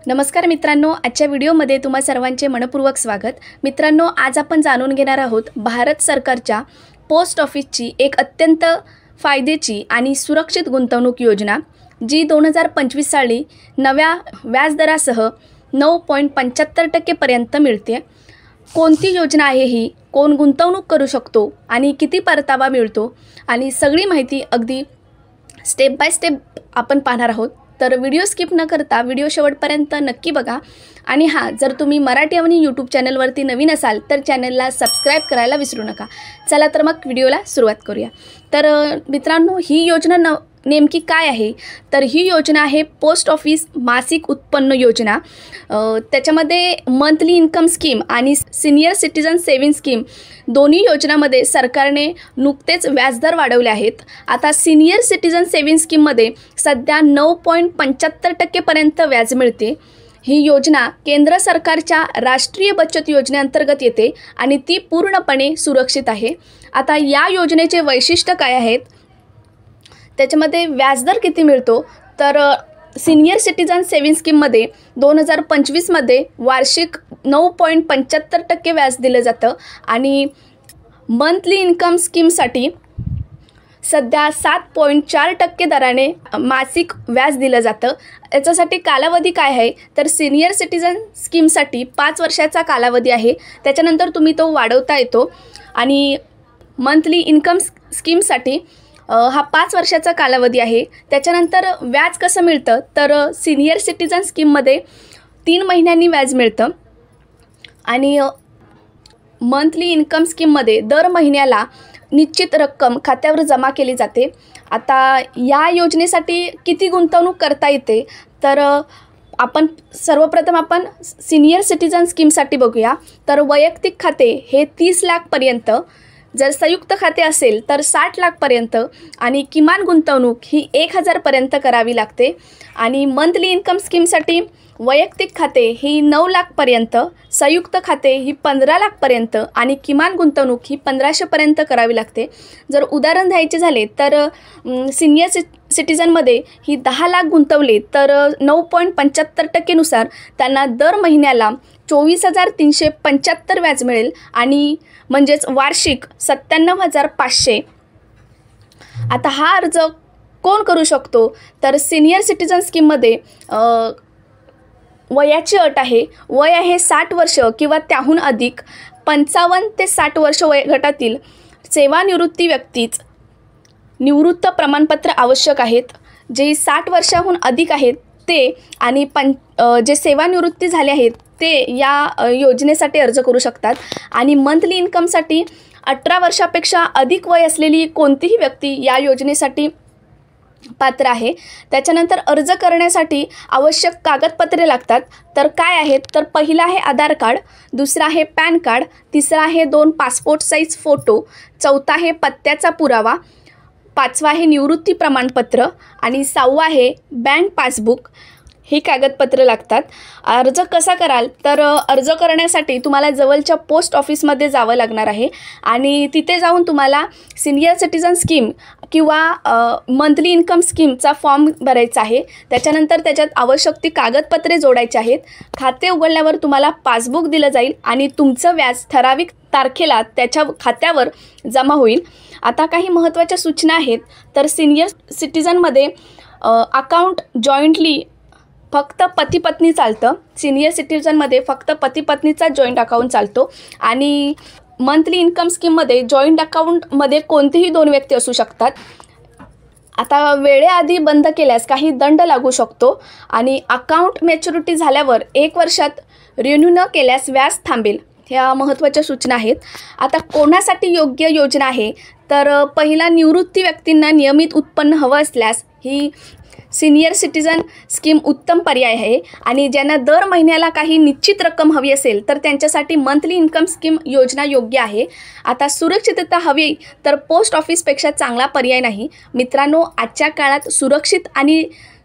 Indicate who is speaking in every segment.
Speaker 1: नमस्कार मित्रांनो, आजच्या व्हिडिओमध्ये तुम्हा सर्वांचे मनपूर्वक स्वागत। मित्रांनो, आज आपण जाणून घेणार आहोत भारत सरकारच्या पोस्ट ऑफिसची एक अत्यंत फायद्याची आणि सुरक्षित गुंतवणूक योजना, जी 2025 साली नव्या व्याजदरासह 9.75% पर्यंत मिळते। कोणती योजना आहे ही, कोण गुंतवणूक करू शकतो आणि किती परतावा मिळतो, आणि सगळी माहिती अगदी स्टेप बाय स्टेप आपण पाहणार आहोत। तर व्हिडिओ स्किप न करता व्हिडिओ शेवटपर्यंत नक्की बघा। आणि हां, जर तुम्ही मराठी अवनी यूट्यूब चॅनलवरती नवीन असाल तर चॅनलला सबस्क्राईब करायला विसरू नका। चला तर मग व्हिडिओला सुरुवात करूया। तर मित्रांनो, ही योजना नेमकी काय आहे, तर ही योजना आहे पोस्ट ऑफिस मासिक उत्पन्न योजना। त्याच्यामध्ये मंथली इन्कम स्कीम आणि सिनियर सिटीजन सेव्हिंग स्कीम दोन्ही योजनांमध्ये सरकारने नुकतेच व्याजदर वाढवले आहेत। आता सिनियर सिटीजन सेव्हिंग स्कीममध्ये सध्या 9.75% पर्यंत व्याज मिळते। ही योजना केंद्र सरकारच्या राष्ट्रीय बचत योजनेअंतर्गत येते आणि ती पूर्णपणे सुरक्षित आहे। आता या योजनेचे वैशिष्ट्य काय आहेत, त्याच्यामध्ये व्याजदर किती मिळतो, तर सिनियर सिटीजन सेव्हिंग स्कीममध्ये 2025 मध्ये वार्षिक 9.75% व्याज दिलं जातं आणि मंथली इन्कम स्कीमसाठी सध्या 7.4% दराने मासिक व्याज दिलं जातं। याच्यासाठी कालावधी काय आहे, तर सिनियर सिटीजन स्कीमसाठी 5 वर्षाचा कालावधी आहे, त्याच्यानंतर तुम्ही तो वाढवता येतो। आणि मंथली इन्कम स्कीमसाठी हा 5 वर्षाचा कालावधी आहे। त्याच्यानंतर व्याज कसं मिळतं, तर सिनियर सिटीजन स्कीममध्ये 3 महिन्यांनी व्याज मिळतं आणि मंथली इन्कम स्कीममध्ये दर महिन्याला निश्चित रक्कम खात्यावर जमा केली जाते। आता या योजनेसाठी किती गुंतवणूक करता येते, तर आपण सर्वप्रथम सिनियर सिटीजन स्कीमसाठी बघूया। तर वैयक्तिक खाते हे 30 लाखपर्यंत, जर संयुक्त खाते असेल तर 60 लाखपर्यंत, आणि किमान गुंतवणूक ही 1000 पर्यंत करावी लागते। आणि मंथली इन्कम स्कीमसाठी वैयक्तिक खाते ही 9 लाखपर्यंत, संयुक्त खाते ही 15 लाखपर्यंत आणि किमान गुंतवणूक ही 1500 पर्यंत करावी लागते। जर उदाहरण द्यायचे झाले तर सिनियर सिटीजनमध्ये ही 10 लाख गुंतवले तर 9.75% नुसार त्यांना दर महिन्याला 24,375 व्याज मिळेल, आणि म्हणजेच वार्षिक 97,500। आता हा अर्ज कोण करू शकतो, तर सिनियर सिटीजन स्कीममध्ये वयाची अट आहे, वय आहे 60 वर्ष किंवा त्याहून अधिक। 55 ते 60 वर्ष वय गटातील सेवानिवृत्ती व्यक्तीच निवृत्त प्रमाणपत्र आवश्यक आहेत। जे 60 वर्षाहून अधिक आहेत ते आणि जे सेवानिवृत्ती झाले आहेत ते या योजनेसाठी अर्ज करू शकतात। आणि मंथली इन्कमसाठी 18 वर्षापेक्षा अधिक वय असलेली कोणतीही व्यक्ती या योजनेसाठी पात्र आहे। त्याच्यानंतर अर्ज करण्यासाठी आवश्यक कागदपत्रे लागतात, तर काय आहेत, तर पहिला आहे आधार कार्ड, दुसरा आहे पॅन कार्ड, तिसरा आहे 2 पासपोर्ट साईज फोटो, चौथा आहे पत्त्याचा पुरावा, 5वा आहे निवृत्ती प्रमाणपत्र आणि 6वा आहे बँक पासबुक। ही कागदपत्र लागतात। अर्ज कसा कराल, तर अर्ज करण्यासाठी तुम्हाला जवळच्या पोस्ट ऑफिसमध्ये जावं लागणार आहे आणि तिथे जाऊन तुम्हाला सिनियर सिटीजन स्कीम किंवा मंथली इन्कम स्कीमचा फॉर्म भरायचा आहे। त्याच्यानंतर त्याच्यात आवश्यक ती कागदपत्रे जोडायची आहेत। खाते उघडल्यावर तुम्हाला पासबुक दिलं जाईल आणि तुमचं व्याज ठराविक तारखेला त्याच्या खात्यावर जमा होईल। आता काही महत्त्वाच्या सूचना आहेत, तर सिनियर सिटीजनमध्ये अकाउंट जॉईंटली फक्त पती पत्नी चालतं। सिनियर सिटीजनमध्ये फक्त पती पत्नीचा जॉईंट अकाउंट चालतो आणि मंथली इन्कम स्कीममध्ये जॉईंट अकाउंटमध्ये कोणतीही 2 व्यक्ती असू शकतात। आता वेळेआधी बंद केल्यास काही दंड लागू शकतो आणि अकाउंट मॅच्युरिटी झाल्यावर 1 वर्षात रिन्यू न केल्यास व्याज थांबेल। ह्या महत्त्वाच्या सूचना आहेत। आता कोणासाठी योग्य योजना आहे, तर पहिला निवृत्ती व्यक्तींना नियमित उत्पन्न हवं असल्यास ही सिनियर सिटीजन स्कीम उत्तम पर्याय आहे, आणि ज्यांना दर महिन्याला काही निश्चित रक्कम हवी असेल तर त्यांच्यासाठी मंथली इन्कम स्कीम योजना योग्य आहे। आता सुरक्षितता हवी तर पोस्ट ऑफिसपेक्षा चांगला पर्याय नाही। मित्रांनो, आजच्या काळात सुरक्षित आणि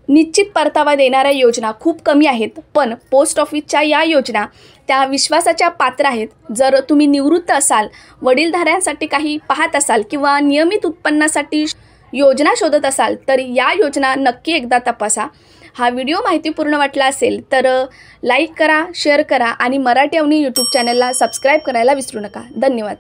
Speaker 1: निश्चित परतावा देणाऱ्या योजना खूप कमी आहेत, पण पोस्ट ऑफिसच्या या योजना त्या विश्वासाच्या पात्र आहेत। जर तुम्ही निवृत्त असाल, वडीलधाऱ्यांसाठी काही पाहत असाल किंवा नियमित उत्पन्नासाठी योजना शोधत असाल तर या योजना नक्की एकदा तपासा। हा व्हिडिओ माहितीपूर्ण वाटला असेल तर लाईक करा, शेअर करा आणि मराठी अवनी यूट्यूब चॅनलला सबस्क्राईब करायला विसरू नका. धन्यवाद.